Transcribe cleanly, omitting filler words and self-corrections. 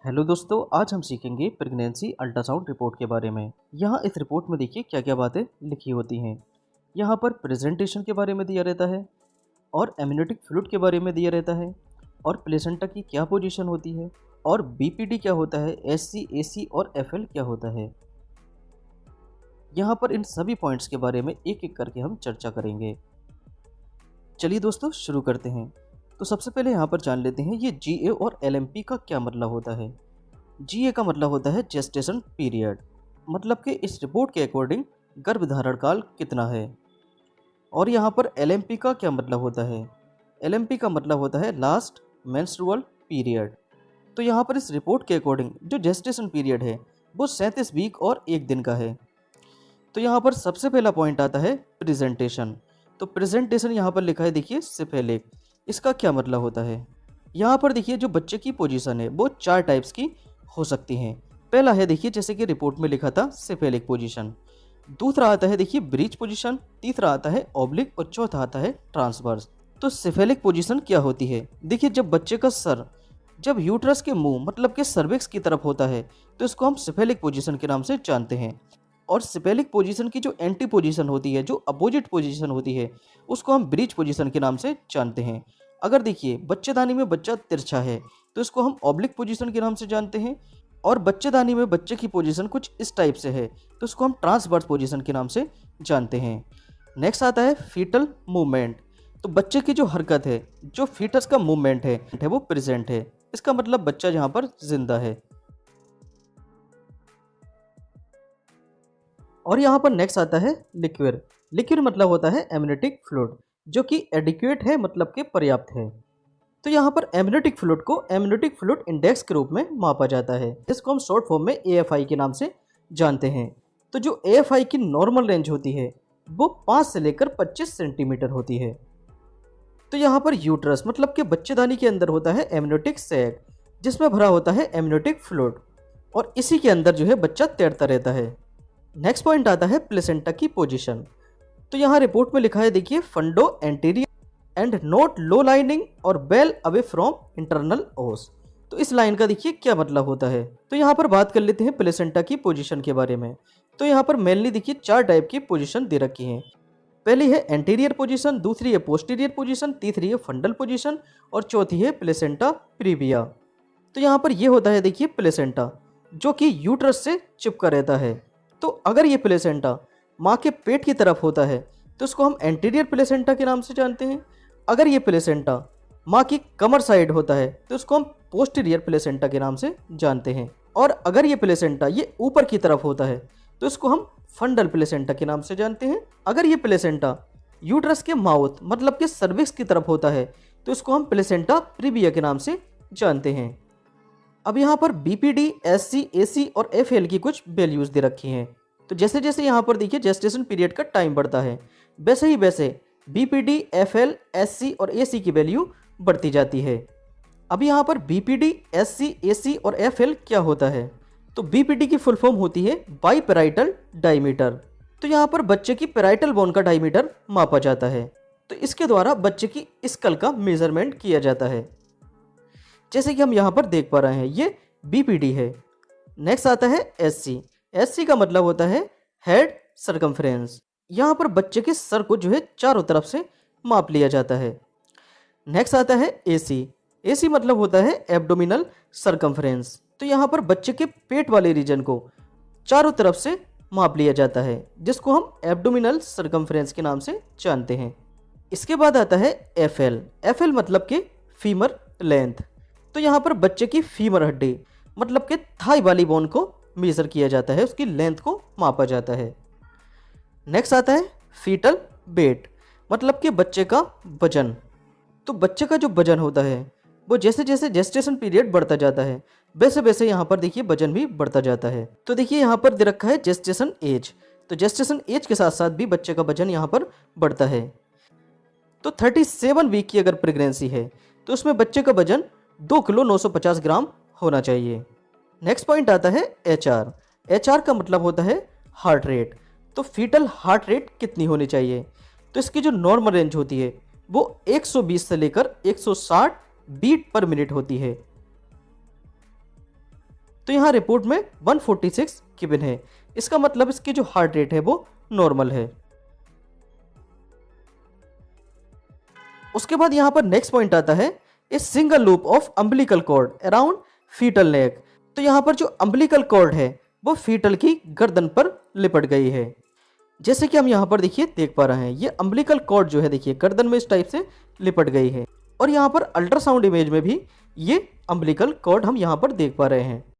Hello दोस्तों, आज हम सीखेंगे प्रेगनेंसी अल्ट्रासाउंड रिपोर्ट के बारे में। यहाँ इस रिपोर्ट में देखिए क्या क्या बातें लिखी होती हैं। यहाँ पर प्रेजेंटेशन के बारे में दिया रहता है और एमनियोटिक फ्लूइड के बारे में दिया रहता है और प्लेसेंटा की क्या पोजीशन होती है और बीपीडी क्या होता है, एससी, एसी और एफएल क्या होता है। यहाँ पर इन सभी पॉइंट्स के बारे में एक एक करके हम चर्चा करेंगे। चलिए दोस्तों शुरू करते हैं। तो सबसे पहले यहाँ पर जान लेते हैं ये जीए और एलएमपी का क्या मतलब होता है। जीए का मतलब होता है जेस्टेशन पीरियड, मतलब कि इस रिपोर्ट के अकॉर्डिंग गर्भधारण काल कितना है। और यहाँ पर एलएमपी का क्या मतलब होता है। एलएमपी का मतलब होता है लास्ट मेंस्ट्रुअल पीरियड। तो यहाँ पर इस रिपोर्ट के अकॉर्डिंग जो जेस्टेशन पीरियड है वो 37 वीक और 1 दिन का है। तो यहाँ पर सबसे पहला पॉइंट आता है प्रेजेंटेशन। तो प्रेजेंटेशन यहाँ पर लिखा है, देखिए सिफेलिक। इसका क्या मतलब होता है। यहाँ पर देखिए जो बच्चे की पोजीशन है वो 4 टाइप्स की हो सकती हैं। पहला है देखिए जैसे कि रिपोर्ट में लिखा था सिफेलिक पोजीशन। दूसरा आता है देखिए ब्रीच पोजीशन। तीसरा आता है ऑब्लिक और चौथा आता है ट्रांसवर्स। तो सिफेलिक पोजीशन क्या होती है। देखिए जब बच्चे का सर जब यूट्रस के मुंह मतलब के सर्विक्स की तरफ होता है तो इसको हम सिफेलिक पोजीशन के नाम से जानते हैं। और सिफेलिक पोजीशन की जो एंटी पोजीशन होती है, जो अपोजिट पोजीशन होती है, उसको हम ब्रीच पोजीशन के नाम से जानते हैं। अगर देखिए बच्चेदानी में बच्चा तिरछा है तो इसको हम ऑब्लिक पोजीशन के नाम से जानते हैं। और बच्चेदानी में बच्चे की पोजीशन कुछ इस टाइप से है तो इसको हम ट्रांसवर्स पोजीशन के नाम से जानते हैं। नेक्स्ट आता है फीटल मूवमेंट। तो बच्चे की जो हरकत है, जो फीटस का मूवमेंट है वो प्रेजेंट है। इसका मतलब बच्चा यहाँ पर जिंदा है। और यहाँ पर नेक्स्ट आता है लिक्विड। लिक्विड मतलब होता है एमनियोटिक फ्लूइड, जो कि एडिक्वेट है मतलब के पर्याप्त है। तो यहाँ पर एमनियोटिक फ्लूइड को एमनियोटिक फ्लूइड इंडेक्स के रूप में मापा जाता है। इसको हम शॉर्ट फॉर्म में एएफआई के नाम से जानते हैं। तो जो एएफआई की नॉर्मल रेंज होती है वो 5 से लेकर 25 सेंटीमीटर होती है। तो यहाँ पर यूट्रस मतलब कि बच्चेदानी के अंदर होता है एमनियोटिक सैक, जिसमें भरा होता है एमनियोटिक फ्लूइड, और इसी के अंदर जो है बच्चा तैरता रहता है। नेक्स्ट पॉइंट आता है प्लेसेंटा की पोजीशन। तो यहाँ रिपोर्ट में लिखा है देखिए फंडो anterior and not low lining और वेल अवे फ्रॉम इंटरनल ओस। तो इस लाइन का देखिए क्या मतलब होता है। तो यहाँ पर बात कर लेते हैं प्लेसेंटा की पोजीशन के बारे में। तो यहाँ पर मेनली देखिए 4 टाइप की पोजीशन दे रखी हैं। पहली है एंटीरियर पोजीशन, दूसरी है पोस्टीरियर पोजीशन, तीसरी है फंडल पोजीशन और चौथी है प्लेसेंटा प्रीविया। तो यहाँ पर ये होता है देखिए प्लेसेंटा, जो कि यूट्रस से चिपका रहता है। तो अगर ये प्लेसेंटा माँ के पेट की तरफ होता है तो इसको हम एंटीरियर प्लेसेंटा के नाम से जानते हैं। अगर ये प्लेसेंटा माँ की कमर साइड होता है तो इसको हम पोस्टीरियर प्लेसेंटा के नाम से जानते हैं। और अगर ये प्लेसेंटा ये ऊपर की तरफ होता है तो इसको हम फंडल प्लेसेंटा के नाम से जानते हैं। अगर ये प्लेसेंटा यूट्रस के माउथ मतलब के सर्विक्स की तरफ होता है तो इसको हम प्लेसेंटा प्रीविया के नाम से जानते हैं। अब यहाँ पर बीपीडी, एससी, एसी और एफएल की कुछ वैल्यूज दे रखी हैं। तो जैसे जैसे यहाँ पर देखिए जेस्टेशन पीरियड का टाइम बढ़ता है वैसे ही वैसे बीपीडी, एफएल, एससी और एसी की वैल्यू बढ़ती जाती है। अब यहाँ पर बीपीडी, एससी, एसी और एफएल क्या होता है। तो बीपीडी की फुल फॉर्म होती है बाईपेराइटल डायमीटर। तो यहाँ पर बच्चे की पेराइटल बोन का डायमीटर मापा जाता है। तो इसके द्वारा बच्चे की स्कल का मेजरमेंट किया जाता है, जैसे कि हम यहाँ पर देख पा रहे हैं ये बीपीडी है। नेक्स्ट आता है एससी। एससी का मतलब होता है हेड सरकमफ्रेंस। यहाँ पर बच्चे के सर को जो है चारों तरफ से माप लिया जाता है। नेक्स्ट आता है एसी। एसी मतलब होता है एब्डोमिनल सरकमफ्रेंस। तो यहाँ पर बच्चे के पेट वाले रीजन को चारों तरफ से माप लिया जाता है, जिसको हम एब्डोमिनल सरकमफ्रेंस के नाम से जानते हैं। इसके बाद आता है एफएल। एफएल मतलब कि फीमर लेंथ। तो यहाँ पर बच्चे की फीमर हड्डी मतलब कि थाई वाली बोन को मेजर किया जाता है, उसकी लेंथ को मापा जाता है। नेक्स्ट आता है फीटल वेट मतलब कि बच्चे का वजन। तो बच्चे का जो वजन होता है वो जैसे जैसे जेस्टेशन पीरियड बढ़ता जाता है वैसे वैसे यहाँ पर देखिए वजन भी बढ़ता जाता है। तो देखिए यहाँ पर दे रखा है जेस्टेशन एज। तो जेस्टेशन एज के साथ साथ भी बच्चे का वजन यहाँ पर बढ़ता है। तो 37 वीक की अगर प्रेगनेंसी है तो उसमें बच्चे का वजन 2 किलो 950 ग्राम होना चाहिए। नेक्स्ट पॉइंट आता है एचआर। एचआर का मतलब होता है हार्ट रेट। तो फीटल हार्ट रेट कितनी होनी चाहिए। तो इसकी जो नॉर्मल रेंज होती है वो 120 से लेकर 160 बीट पर मिनट होती है। तो यहाँ रिपोर्ट में 146 गिवन है, इसका मतलब इसकी जो हार्ट रेट है वो नॉर्मल है। उसके बाद यहाँ पर नेक्स्ट पॉइंट आता है a single loop of umbilical cord around foetal neck. तो यहाँ पर जो अम्बिलिकल कॉर्ड है वो फीटल की गर्दन पर लिपट गई है। जैसे कि हम यहाँ पर देखिए देख पा रहे हैं, ये अम्बिलिकल कॉर्ड जो है देखिए गर्दन में इस टाइप से लिपट गई है। और यहाँ पर अल्ट्रासाउंड इमेज में भी ये अम्बिलिकल कॉर्ड हम यहाँ पर देख पा रहे हैं।